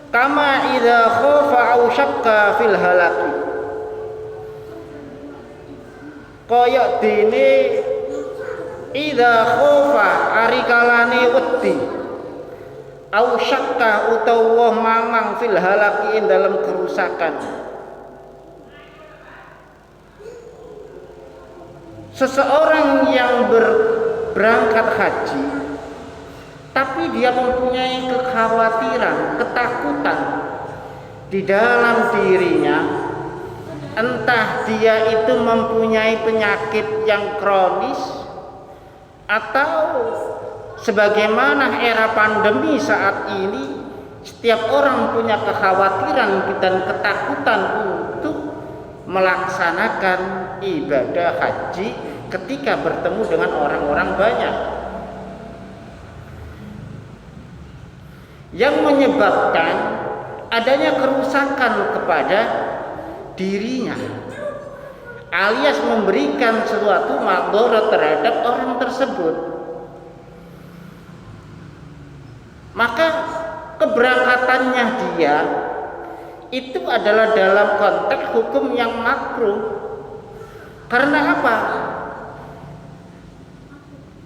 Kama idza khafa au syakka fil halaki, kaya dene idza khafa ari kalane wedi, au syakka utawa mamang fil halaki ing dalam kerusakan. Seseorang yang berangkat haji tapi dia mempunyai kekhawatiran, ketakutan di dalam dirinya, entah dia itu mempunyai penyakit yang kronis atau sebagaimana era pandemi saat ini, setiap orang punya kekhawatiran dan ketakutan untuk melaksanakan ibadah haji ketika bertemu dengan orang-orang banyak, yang menyebabkan adanya kerusakan kepada dirinya, alias memberikan suatu madarat terhadap orang tersebut. Maka keberangkatannya dia itu adalah dalam konteks hukum yang makruh. Karena apa?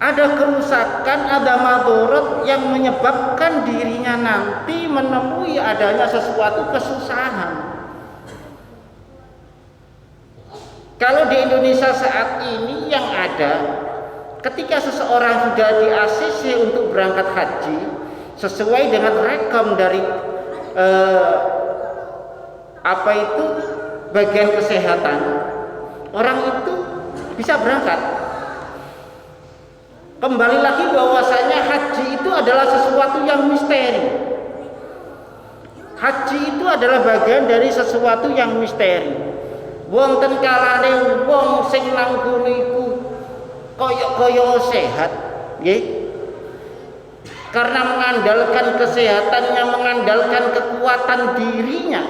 Ada kerusakan, ada madarat yang menyebabkan dirinya nanti menemui adanya sesuatu kesusahan. Kalau di Indonesia saat ini yang ada, ketika seseorang sudah di-ACC untuk berangkat haji sesuai dengan rekam dari bagian kesehatan, orang itu bisa berangkat. Kembali lagi bahwasanya haji itu adalah sesuatu yang misteri. Haji itu adalah bagian dari sesuatu yang misteri. Wonten kalane wong sing nang kono iku kaya sehat, nggih. Karena mengandalkan kesehatannya, mengandalkan kekuatan dirinya,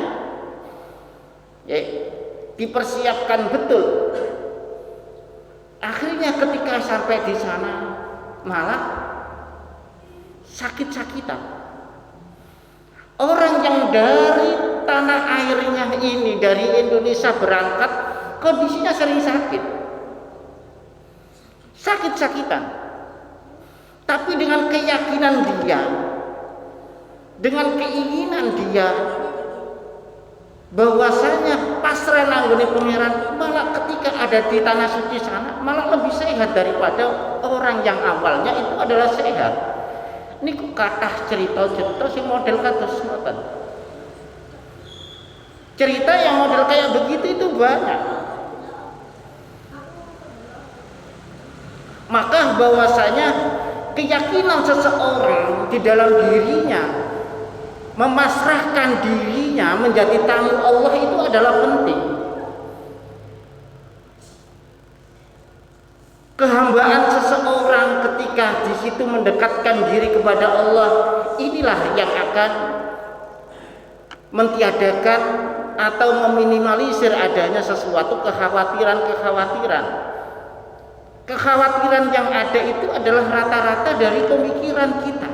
dipersiapkan betul. Akhirnya ketika sampai di sana malah sakit-sakitan. Orang yang dari tanah airnya ini, dari Indonesia berangkat, kondisinya sering sakit-sakitan. Tapi dengan keyakinan dia, dengan keinginan dia, bahwasanya pasrah nanggone pangeran, malah ketika ada di tanah suci sana malah lebih sehat daripada orang yang awalnya itu adalah sehat. Niku kathah cerita-cerita sing model kados ngoten. Cerita yang model kayak begitu itu banyak. Maka bahwasanya keyakinan seseorang di dalam dirinya, memasrahkan dirinya menjadi tamu Allah itu adalah penting. Kehambaan seseorang ketika di situ mendekatkan diri kepada Allah, inilah yang akan mentiadakan atau meminimalisir adanya sesuatu kekhawatiran. Kekhawatiran yang ada itu adalah rata-rata dari pemikiran kita,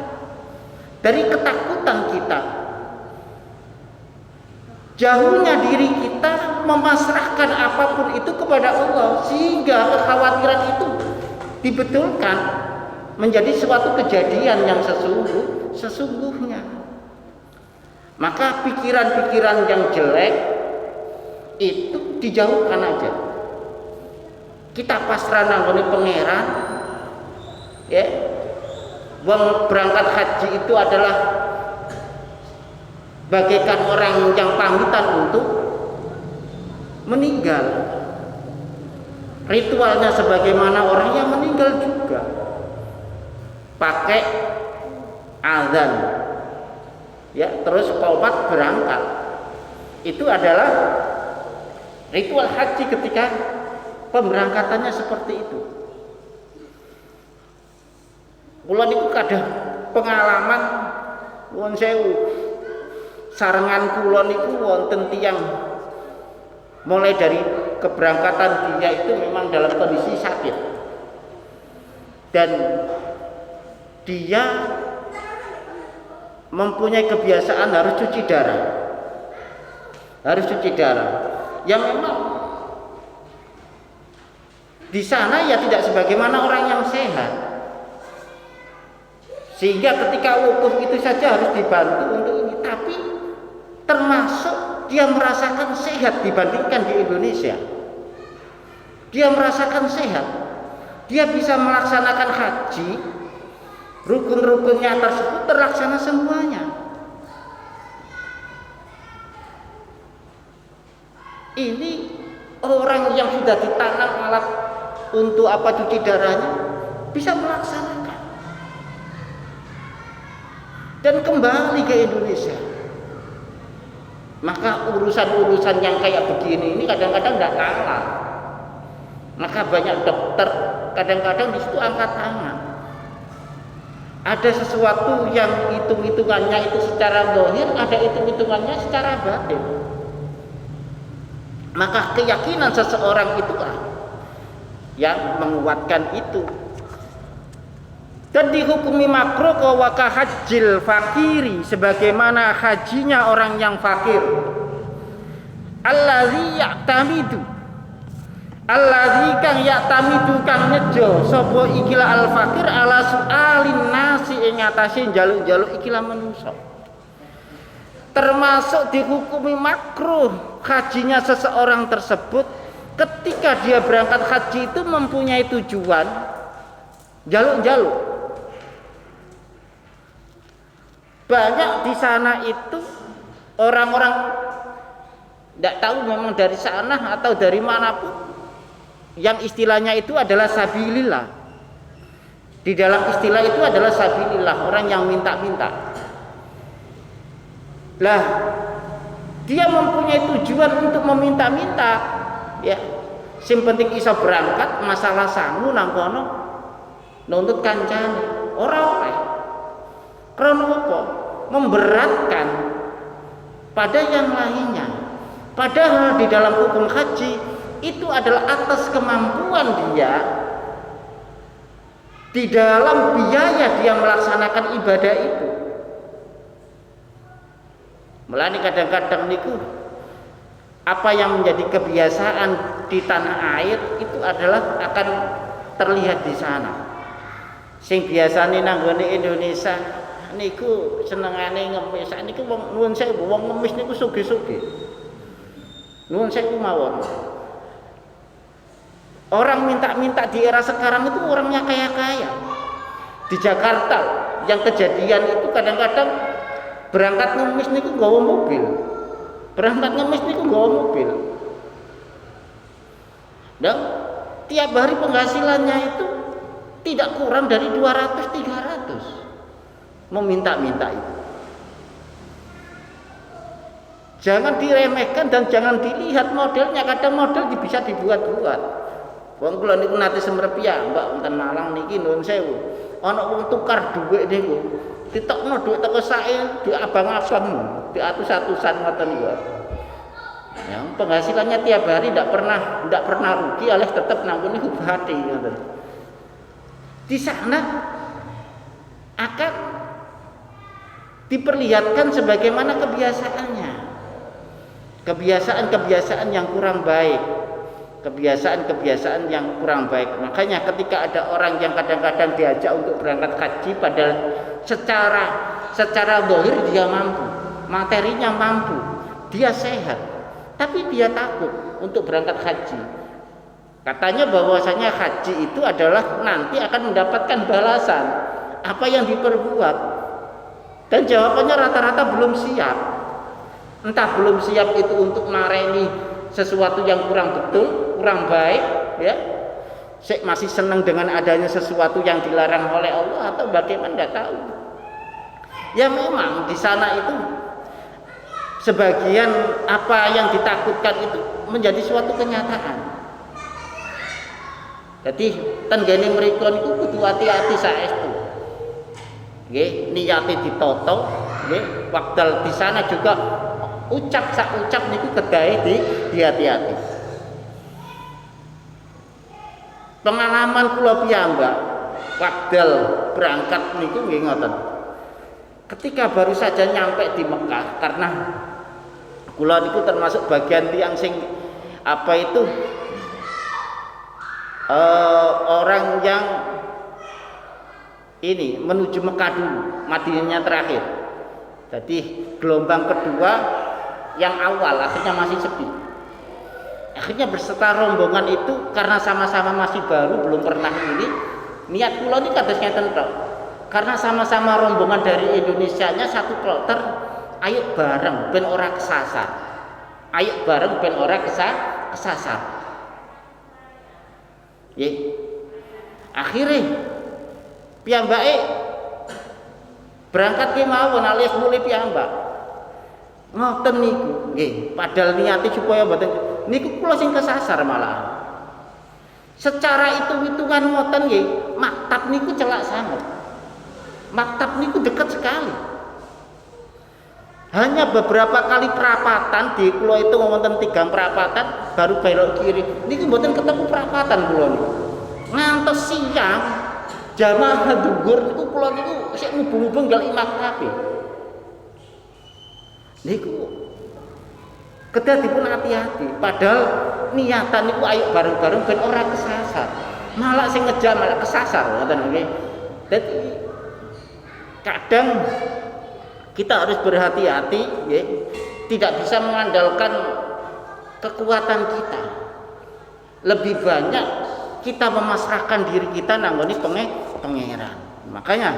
dari ketakutan kita. Jauhnya diri kita memasrahkan apapun itu kepada Allah, sehingga kekhawatiran itu dibetulkan menjadi suatu kejadian yang sesungguhnya. Maka pikiran-pikiran yang jelek itu dijauhkan aja. Kita pasrah nanggone pangeran, ya. Wong berangkat haji itu adalah bagaikan orang yang pamitan untuk meninggal. Ritualnya sebagaimana orang yang meninggal juga. Pakai azan, ya, terus qomat berangkat. Itu adalah ritual haji ketika pemberangkatannya seperti itu. Kula niku kadang pengalaman nuwun sewu. Sarengan kula niku wonten tiyang Mulai dari keberangkatan dia itu memang dalam kondisi sakit, dan dia mempunyai kebiasaan harus cuci darah, yang memang di sana ya tidak sebagaimana orang yang sehat, sehingga ketika wukuf itu saja harus dibantu untuk ini. Tapi termasuk dia merasakan sehat dibandingkan di Indonesia. Dia merasakan sehat, dia bisa melaksanakan haji, rukun-rukunnya tersebut terlaksana semuanya. Ini orang yang sudah ditanam alat untuk apa cuci darahnya bisa melaksanakan dan kembali ke Indonesia. Maka urusan-urusan yang kayak begini ini kadang-kadang tidak kalah. Maka banyak dokter kadang-kadang di situ angkat tangan. Ada sesuatu yang hitung-hitungannya itu secara zahir, ada hitung-hitungannya secara batin. Maka keyakinan seseorang itulah yang menguatkan itu. Dan dihukumi makruh kawaka hajjil fakiri, sebagaimana hajinya orang yang fakir. Allazi ya'tamidu, allazi kang ya'tamidu kang nyejo sapa ikilah al fakir ala su'alin nasi ing atase njaluk-njaluk ikilah manusa. Termasuk dihukumi makruh hajinya seseorang tersebut ketika dia berangkat haji itu mempunyai tujuan jaluk-jaluk. Banyak di sana itu orang-orang tidak tahu memang dari sana atau dari manapun, yang istilahnya itu adalah sabilillah. Di dalam istilah itu adalah sabilillah, orang yang minta-minta. Lah, dia mempunyai tujuan untuk meminta-minta, ya. Sing penting iso berangkat, masalah sangu nang kono nuntut kancane. Ora oleh. Karena apa? Memberatkan pada yang lainnya. Padahal di dalam hukum haji itu adalah atas kemampuan dia, di dalam biaya dia melaksanakan ibadah itu. Mulane kadang-kadang niku apa yang menjadi kebiasaan di tanah air itu adalah akan terlihat di sana. Sing biasane nanggone Indonesia niku senengane ngemis. Niku wong nuwun sewu, wong ngemis niku sugih-sugih. Nuwun sewu mawon. Orang minta-minta di era sekarang itu orangnya kaya-kaya. Di Jakarta yang kejadian itu kadang-kadang berangkat ngemis niku nggawa mobil. Berangkat ngemis niku nggawa mobil. Dan tiap hari penghasilannya itu tidak kurang dari 200-300. Meminta-minta itu. Jangan diremehkan dan jangan dilihat modelnya. Kadang model bisa dibuat-buat. Wong kula niku nate semrep ya, Mbak wonten Malang niki nuwun sewu. Ana wong tukar dhuwit niku. Ditokno dhuwit teko sae diabang-abang, diatus-atusan ngoten niku. Yang penghasilannya tiap hari tidak pernah rugi, alias tetap nanggung niku hati ngoten. Di sana akan diperlihatkan sebagaimana kebiasaannya, kebiasaan yang kurang baik, kebiasaan yang kurang baik. Makanya ketika ada orang yang kadang-kadang diajak untuk berangkat haji, padahal secara zahir dia mampu, materinya mampu, dia sehat, tapi dia takut untuk berangkat haji. Katanya bahwasanya haji itu adalah nanti akan mendapatkan balasan apa yang diperbuat. Dan jawabannya rata-rata belum siap. Entah belum siap itu untuk mareni sesuatu yang kurang betul, kurang baik, ya. Masih senang dengan adanya sesuatu yang dilarang oleh Allah atau bagaimana tidak tahu. Ya memang di sana itu sebagian apa yang ditakutkan itu menjadi suatu kenyataan. Jadi tenggene mriku niku kudu hati-hati saestu. Nggih, niate ditoto, nggih, wekdal di sana juga ucap sak ucap niku kedahe di hati-hati. Pengalaman kula piyambak wekdal berangkat niku nggih ngoten. Ketika baru saja nyampe di Mekah, karena kula niku termasuk bagian tiyang sing apa itu orang yang ini menuju Mekah dulu, Madinahnya terakhir. Jadi gelombang kedua yang awal akhirnya masih sepi. Akhirnya berserta rombongan itu karena sama-sama masih baru, belum pernah ini. Niat kula ini kados ngeten tok. Karena sama-sama rombongan dari Indonesianya satu kloter, ayo bareng ben ora kesasar. Ayo bareng ben ora kesasar. Nggih. Akhire piyambake berangkat ki mawon alias mulih piyambak. Ngoten niku nggih, padahal niate supaya mboten niku kula sing kesasar malah. Secara hitung-hitungan ngoten nggih, maktab niku celak sangat. Maktab niku dekat sekali. Hanya beberapa kali perapatan di kula itu wonten 3 perapatan baru belok kiri. Niku mboten ketemu perapatan kula niku. Ngantos siang jamaah dhuwur niku kula niku sik mubung-mubung njaluk maktabe. Niku kedah dipun hati-hati, padahal niatan niku ayo bareng-bareng ben ora kesasar. Malah sing ngejar malah kesasar ngoten nggih. Dadi kadang kita harus berhati-hati nggih, tidak bisa mengandalkan kekuatan kita. Lebih banyak kita memasrahkan diri kita nanggone pangeran. Makanya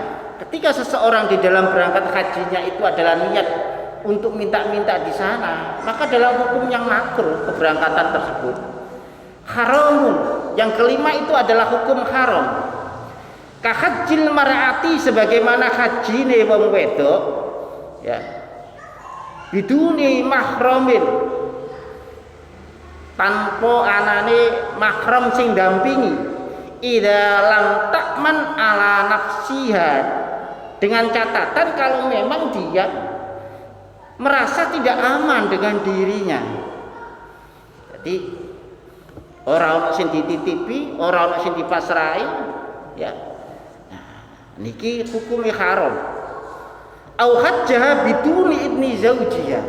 ketika seseorang di dalam berangkat hajinya itu adalah niat untuk minta-minta di sana, maka dalam hukum yang makruh keberangkatan tersebut haramun. Yang kelima itu adalah hukum haram. Kahajjil mar'ati, sebagaimana hajine wong wedok ya, biduni mahramin, tanpa anane mahram sing dampingi, idza lam ta'man ala nafsiha, dengan catatan kalau memang dia merasa tidak aman dengan dirinya. Jadi orang ono sing dititipi, orang ono sing dipasrai ya. Nah, niki hukumnya haram. Au hajjah biduni idni zaujiha.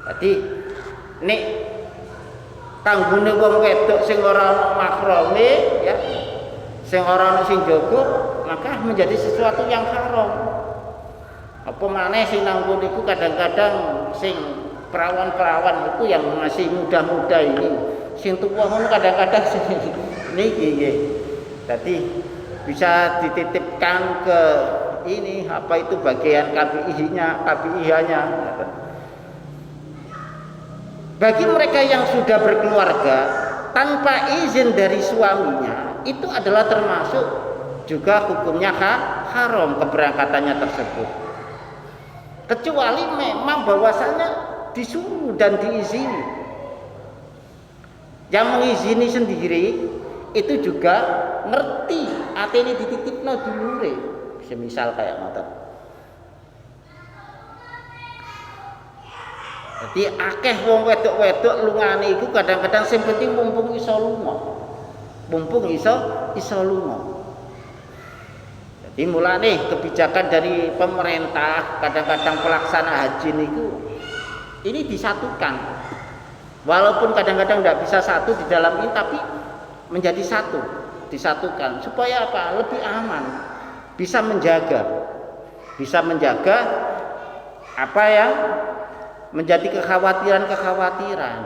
Jadi nek tanggune wong wedok sing ora ono mahrame ya, sing ora ono sing jaga, maka menjadi sesuatu yang haram. Apa maneh sing nanggung niku kadang-kadang sing perawan-perawan itu yang masih muda-muda ini, sing tuwa ngono kadang-kadang sing niki nggih. Dadi bisa dititipkan ke ini apa itu bagian KPIH-nya. Bagi mereka yang sudah berkeluarga tanpa izin dari suaminya, itu adalah termasuk juga hukumnya haram keberangkatannya tersebut. Kecuali memang bahwasanya disuruh dan diizini. Yang mengizini sendiri itu juga ngerti atene dititipno dulure, semisal kayak ngoten. Jadi akeh wong wedok-wedok lungane iku kadang-kadang sing penting mumpung iso lunga. Mumpung iso lunga. Jadi mulane kebijakan dari pemerintah, kadang-kadang pelaksana haji niku ini disatukan. Walaupun kadang-kadang tidak bisa satu di dalam ini, tapi menjadi satu, disatukan supaya apa? Lebih aman, bisa menjaga apa yang menjadi kekhawatiran.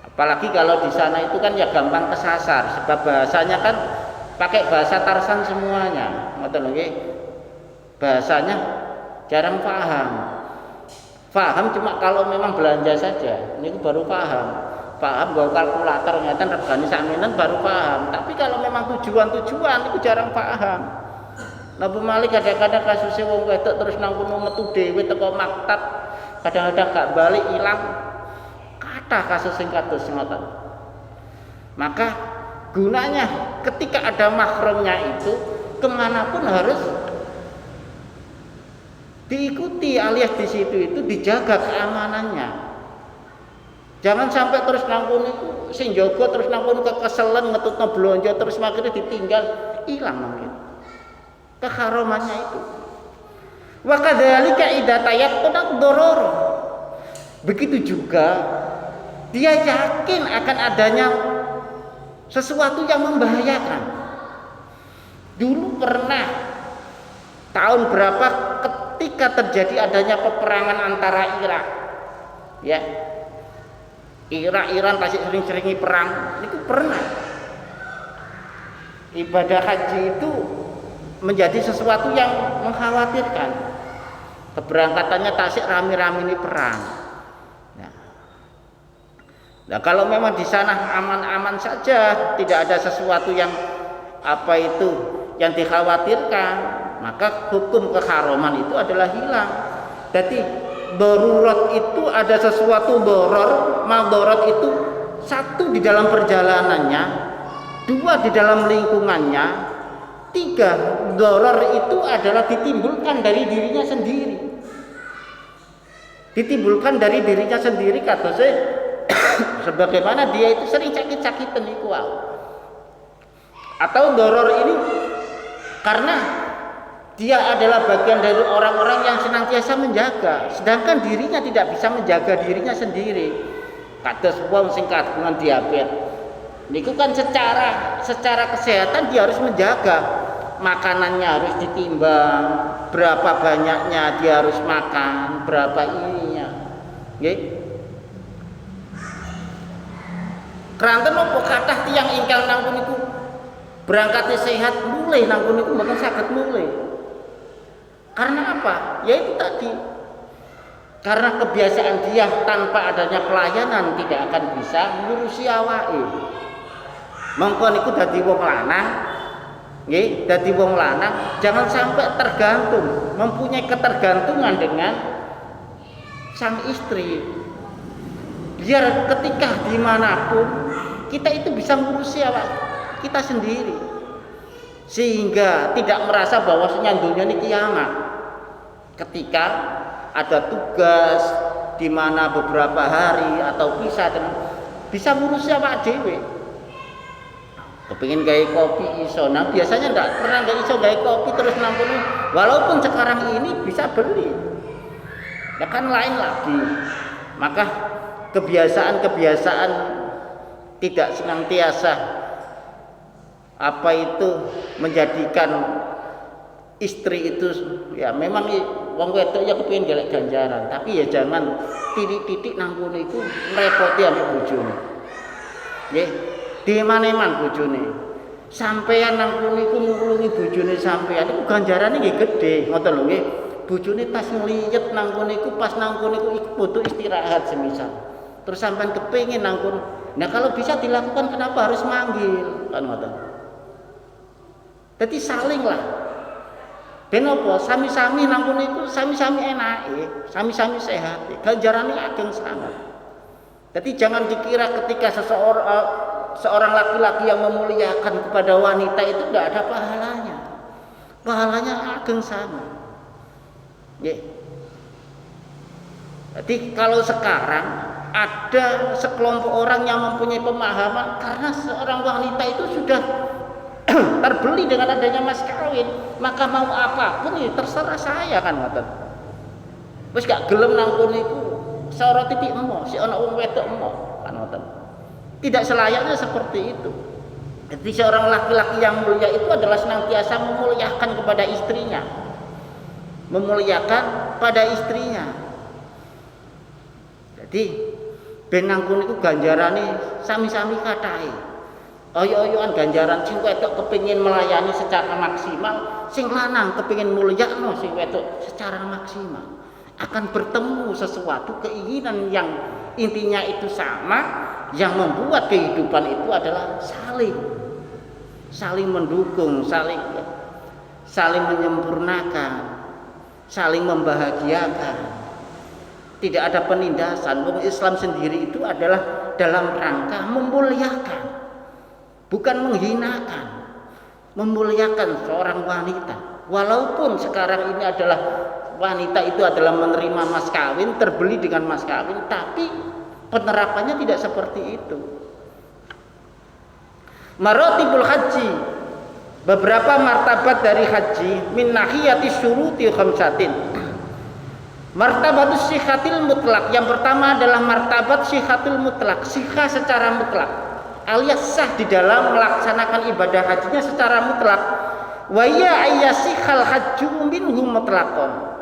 Apalagi kalau di sana itu kan ya gampang kesasar, sebab bahasanya kan pakai bahasa Tarsan semuanya, ngoten nggih. Bahasanya jarang paham. Paham cuma kalau memang belanja saja, ini baru paham. Paham bahwa kalkulator ngeten regane sakmenen baru paham. Tapi kalau memang tujuan itu jarang paham. Napa malih kadang-kadang kasusé wong wedok terus nang kono metu dhewe teko maktab, kadang-kadang gak balik ilang. Kathah kasus sing kados ngoten. Maka gunanya ketika ada mahramnya itu kemanapun harus diikuti alias di situ itu dijaga keamanannya. Jangan sampai terus nangkun itu sing jaga terus nangkun kekeselen ngetutno blonjo terus akhirnya ditinggal, hilang mungkin keharamannya itu. Wa kadzalika idza tayaqqana doror. Begitu juga dia yakin akan adanya sesuatu yang membahayakan. Dulu pernah tahun berapa ketika terjadi adanya peperangan antara Irak, ya, Iran pasti sering-seringi perang, itu pernah ibadah haji itu menjadi sesuatu yang mengkhawatirkan. Keberangkatannya tasik rame-rame ini perang. Nah, kalau memang di sana aman-aman saja, tidak ada sesuatu yang yang dikhawatirkan, maka hukum keharaman itu adalah hilang. Jadi darurat itu ada sesuatu doror, madorot itu satu di dalam perjalanannya, dua di dalam lingkungannya, tiga doror itu adalah ditimbulkan dari dirinya sendiri. Ditimbulkan dari dirinya sendiri kata saya. Sebagaimana dia itu sering sakit-sakitan iku atau doror ini karena dia adalah bagian dari orang-orang yang senantiasa menjaga, sedangkan dirinya tidak bisa menjaga dirinya sendiri. Kados wong sing kagungan diabetes niku kan secara kesehatan dia harus menjaga, makanannya harus ditimbang, berapa banyaknya dia harus makan, berapa ininya, nggih. Keranten apa kathah tiyang ingkang nangkun niku berangkatnya sehat mulai nangkun niku mboten saged mulai. Karena apa? Ya itu tadi. Karena kebiasaan dia tanpa adanya pelayanan tidak akan bisa ngurusi awake. Mongko niku dadi wong lanang, nggih, dadi wong lanang jangan sampai tergantung, mempunyai ketergantungan dengan sang istri. Biar ketika dimanapun kita itu bisa ngurusi awak kita sendiri, sehingga tidak merasa bahwasanya dunia ini kiamat. Ketika ada tugas di mana beberapa hari atau bisa ngurusi awak dhewe. Kepengin gawe kopi iso, nah biasanya ndak pernah nggak iso gawe kopi terus nampun, walaupun sekarang ini bisa beli, ya kan lain lagi. Maka kebiasaan tidak senantiasa menjadikan istri itu ya memang wong wedok ya kepengin golek ganjaran, tapi ya jangan titik-titik nangkune iku ngrepoti ambek bojone. Nggih, diman-eman bojone. Sampeyan nangkune iku nulungi bojone sampeyan iku ganjarane nggih gedhe, ngoten lho nggih. Bojone pas ngliyet nangkune iku pas nangkune iku butuh istirahat semisal. Terus sampean kepengin nangkun. Nah kalau bisa dilakukan kenapa harus manggil? Kan ngoten. Jadi saling lah. Ben apa sami-sami nangkun iku sami-sami enake, sami-sami sehat. Ganjarane ageng sangat. Jadi jangan dikira ketika seorang laki-laki yang memuliakan kepada wanita itu tidak ada pahalanya. Pahalanya ageng sangat. Nggih. Jadi kalau sekarang ada sekelompok orang yang mempunyai pemahaman karena seorang wanita itu sudah terbeli dengan adanya mas kawin, maka mau apapun ya terserah saya kan ngoten. Wis gak gelem nangkun iku sora titik emo, si ana wong wedok emo kan ngoten. Tidak selayaknya seperti itu. Jadi seorang laki-laki yang mulia itu adalah senantiasa memuliakan kepada istrinya. Memuliakan pada istrinya. Jadi ben nangkun iku ganjarane sami-sami kathahe. Oyo-oyoan ganjaran sing wedok kepengin melayani secara maksimal, sing lanang kepengin mulyakno sing wedok secara maksimal. Akan bertemu sesuatu keinginan yang intinya itu sama, yang membuat kehidupan itu adalah saling mendukung, saling menyempurnakan, saling membahagiakan. Tidak ada penindasan. Islam sendiri itu adalah dalam rangka memuliakan, bukan menghinakan. Memuliakan seorang wanita. Walaupun sekarang ini adalah wanita itu adalah menerima mas kawin, terbeli dengan mas kawin, tapi penerapannya tidak seperti itu. Maratibul haji, beberapa martabat dari haji, min nahiyati syuruti khamsatin. Martabatus sihhatil mutlak, yang pertama adalah martabat sihhatul mutlak, sihha secara mutlak, alias sah di dalam melaksanakan ibadah hajinya secara mutlak. Wa ya ayyasihal hajju minhu mutlaqan,